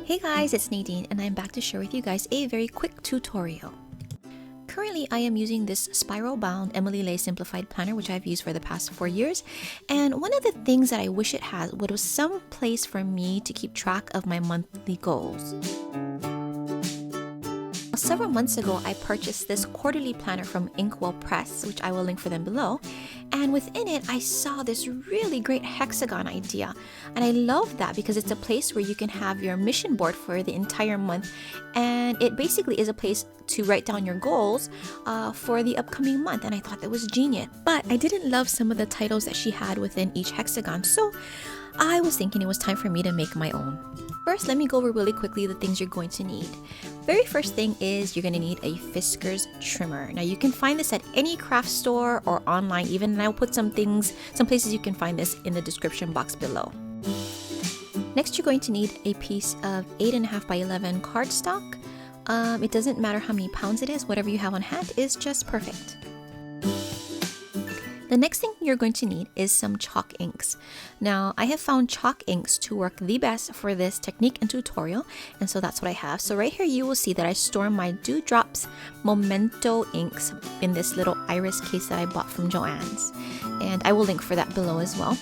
Hey guys, it's Nadine and I'm back to share with you guys a very quick tutorial. Currently, I am using this spiral bound Emily Lay Simplified Planner, which I've used for the past 4 years. And one of the things that I wish it had was some place for me to keep track of my monthly goals. Several months ago, I purchased this quarterly planner from Inkwell Press, which I will link for them below. And within it, I saw this really great hexagon idea. And I love that because it's a place where you can have your mission board for the entire month. And it basically is a place to write down your goals for the upcoming month. And I thought that was genius. But I didn't love some of the titles that she had within each hexagon. So I was thinking it was time for me to make my own. First, let me go over really quickly the things you're going to need. Very first thing is you're going to need a Fiskars trimmer. Now you can find this at any craft store or online even, and I'll put some places you can find this in the description box below. Next, you're going to need a piece of 8.5 by 11 cardstock. It doesn't matter how many pounds it is, whatever you have on hand is just perfect. The next thing you're going to need is some chalk inks. Now, I have found chalk inks to work the best for this technique and tutorial, and so that's what I have. So right here you will see that I store my Dewdrops Memento inks in this little iris case that I bought from Joann's, and I will link for that below as well.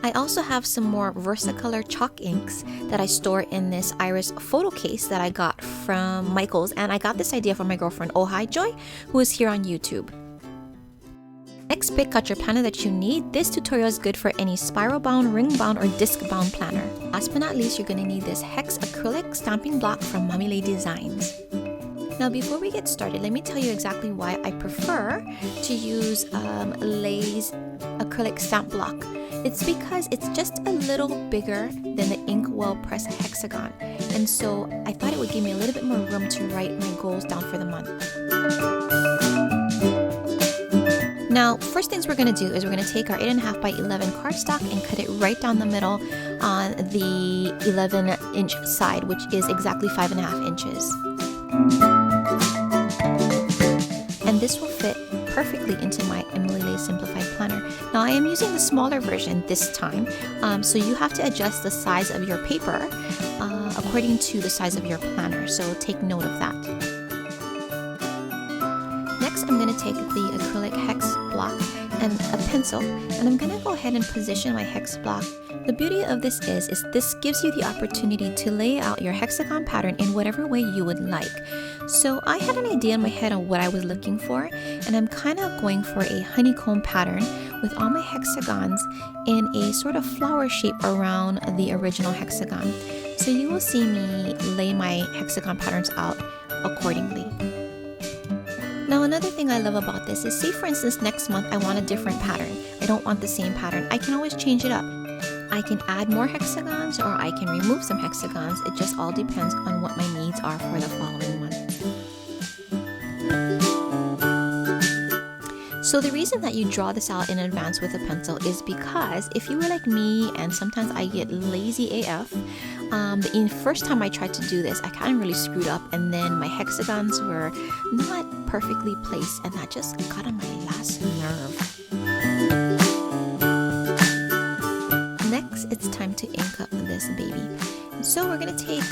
I also have some more Versacolor chalk inks that I store in this iris photo case that I got from Michael's, and I got this idea from my girlfriend Oh Hi Joy, who is here on YouTube. Next, pick out your planner that you need. This tutorial is good for any spiral bound, ring bound, or disc bound planner. Last but not least, you're going to need this Hex acrylic stamping block from Mommy Lay Designs. Now before we get started, let me tell you exactly why I prefer to use Lay's acrylic stamp block. It's because it's just a little bigger than the Inkwell Press Hexagon, and so I thought it would give me a little bit more room to write my goals down for the month. Now, first things we're going to do is we're going to take our 8.5 by 11 cardstock and cut it right down the middle on the 11-inch side, which is exactly 5.5 inches. And this will fit perfectly into my Emily Lay Simplified Planner. Now I am using the smaller version this time, so you have to adjust the size of your paper according to the size of your planner, so take note of that. Next, I'm going to take the acrylic hex block and a pencil, and I'm going to go ahead and position my hex block. The beauty of this is this gives you the opportunity to lay out your hexagon pattern in whatever way you would like. So I had an idea in my head on what I was looking for, and I'm kind of going for a honeycomb pattern with all my hexagons in a sort of flower shape around the original hexagon. So you will see me lay my hexagon patterns out accordingly. Now another thing I love about this is, say for instance next month I want a different pattern. I don't want the same pattern. I can always change it up. I can add more hexagons or I can remove some hexagons. It just all depends on what my needs are for the following month. So the reason that you draw this out in advance with a pencil is because if you were like me, and sometimes I get lazy AF, the first time I tried to do this, I kind of really screwed up, and then my hexagons were not perfectly placed, and that just got on my last nerve. Next, it's time to ink up this baby. So we're going to take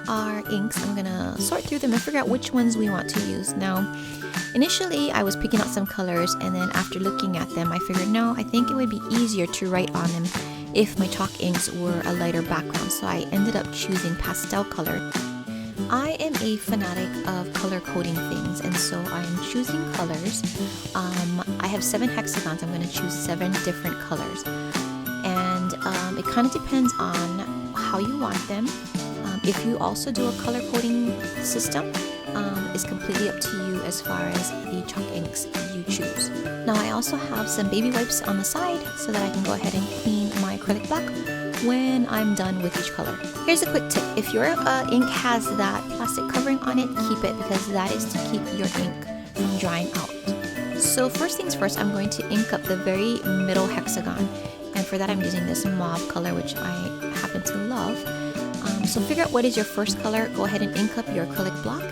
our inks, I'm going to sort through them and figure out which ones we want to use. Now, initially I was picking out some colors, and then after looking at them I figured no, I think it would be easier to write on them if my chalk inks were a lighter background, so I ended up choosing pastel color. I am a fanatic of color coding things, and so I'm choosing colors. I have 7 hexagons, I'm going to choose 7 different colors. And it kind of depends on how you want them. If you also do a color coding system, it's completely up to you as far as the chalk inks you choose. Now I also have some baby wipes on the side so that I can go ahead and clean my acrylic block when I'm done with each color. Here's a quick tip. If your ink has that plastic covering on it, keep it, because that is to keep your ink from drying out. So first things first, I'm going to ink up the very middle hexagon, and for that I'm using this mauve color, which I happen to love. So figure out what is your first color, go ahead and ink up your acrylic block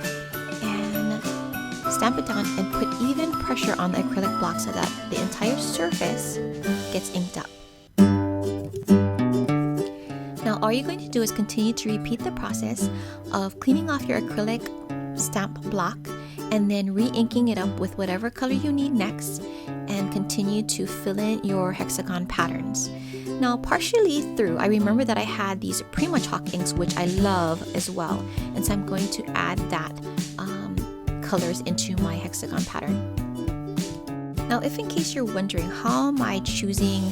and stamp it down and put even pressure on the acrylic block so that the entire surface gets inked up. all you're going to do is continue to repeat the process of cleaning off your acrylic stamp block and then re-inking it up with whatever color you need next, and continue to fill in your hexagon patterns. Now, partially through, I remember that I had these Prima chalk inks, which I love as well, and so I'm going to add that colors into my hexagon pattern. Now, if in case you're wondering, how am I choosing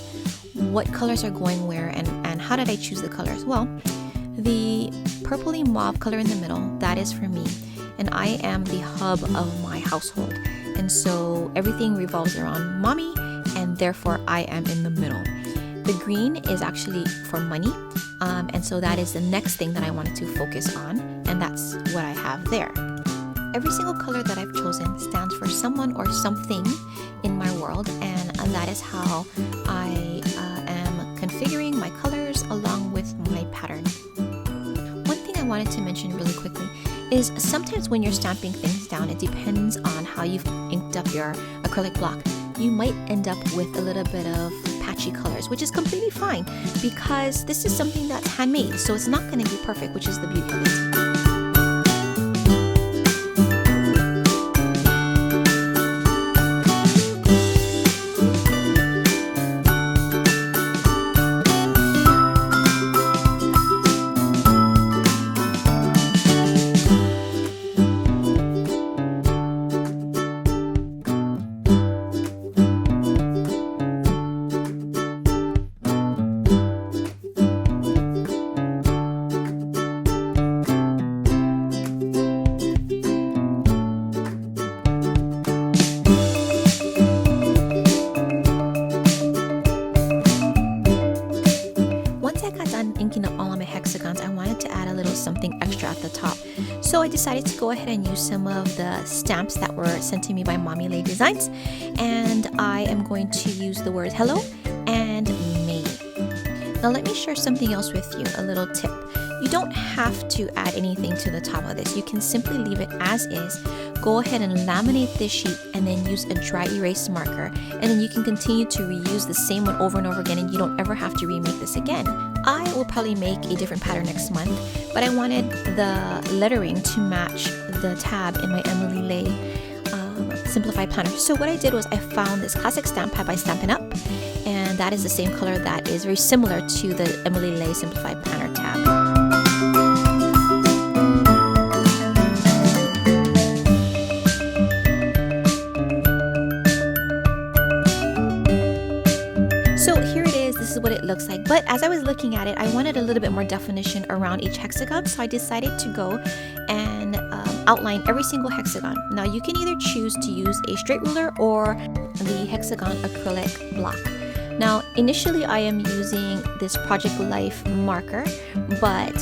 what colors are going where, and how did I choose the colors? Well, the purpley mauve color in the middle, that is for me, and I am the hub of my household, and so everything revolves around mommy, and therefore I am in the middle. The green is actually for money, and so that is the next thing that I wanted to focus on, and that's what I have there. Every single color that I've chosen stands for someone or something in my world, and that is how I am configuring my colors along with my pattern. One thing I wanted to mention really quickly is sometimes when you're stamping things down, it depends on how you've inked up your acrylic block. You might end up with a little bit of patchy colors, which is completely fine because this is something that's handmade, so it's not going to be perfect, which is the beauty of it. Inking up all of my hexagons, I wanted to add a little something extra at the top. So I decided to go ahead and use some of the stamps that were sent to me by Mommy Lay Designs, and I am going to use the word hello and May. Now let me share something else with you, a little tip. You don't have to add anything to the top of this. You can simply leave it as is. Go ahead and laminate this sheet and then use a dry erase marker, and then you can continue to reuse the same one over and over again, and you don't ever have to remake this again. I will probably make a different pattern next month, but I wanted the lettering to match the tab in my Emily Lay Simplified Planner. So what I did was I found this classic stamp pad by Stampin' Up, and that is the same color that is very similar to the Emily Lay Simplified Planner tab. This is what it looks like, but as I was looking at it, I wanted a little bit more definition around each hexagon, so I decided to go and outline every single hexagon. Now you can either choose to use a straight ruler or the hexagon acrylic block. Now initially I am using this Project Life marker, but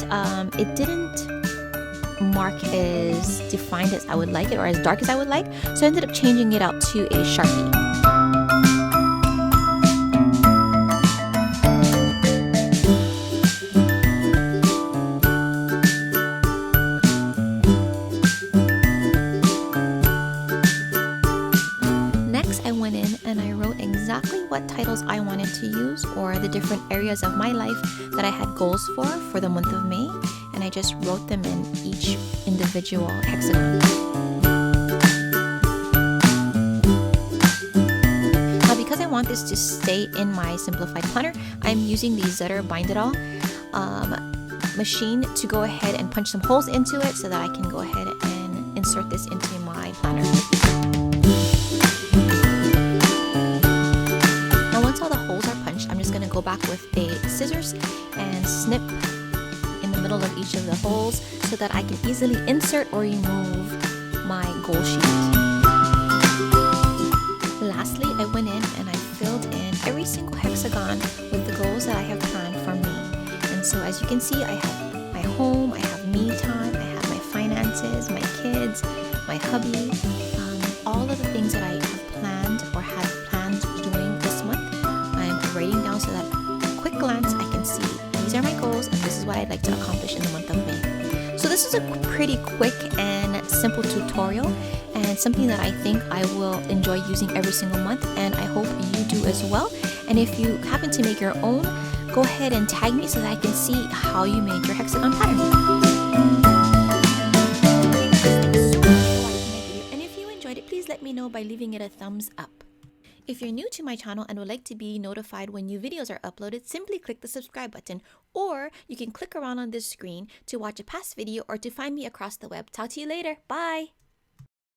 it didn't mark as defined as I would like it, or as dark as I would like, so I ended up changing it out to a Sharpie. Exactly what titles I wanted to use, or the different areas of my life that I had goals for the month of May, and I just wrote them in each individual hexagon. Now because I want this to stay in my Simplified Planner, I'm using the Zutter Bind It All machine to go ahead and punch some holes into it so that I can go ahead and insert this into my planner. Go back with a scissors and snip in the middle of each of the holes so that I can easily insert or remove my goal sheet. Lastly, I went in and I filled in every single hexagon with the goals that I have planned for me. And so as you can see, I have my home, I have me time, I have my finances, my kids, my hubby, all of the things that I have planned or had planned doing this month. I'm writing down so that at a quick glance I can see these are my goals and this is what I'd like to accomplish in the month of May. So this is a pretty quick and simple tutorial, and something that I think I will enjoy using every single month, and I hope you do as well. And if you happen to make your own go ahead and tag me so that I can see how you made your hexagon pattern. And if you enjoyed it, please let me know by leaving it a thumbs up. If you're new to my channel and would like to be notified when new videos are uploaded, simply click the subscribe button, or you can click around on this screen to watch a past video or to find me across the web. Talk to you later. Bye!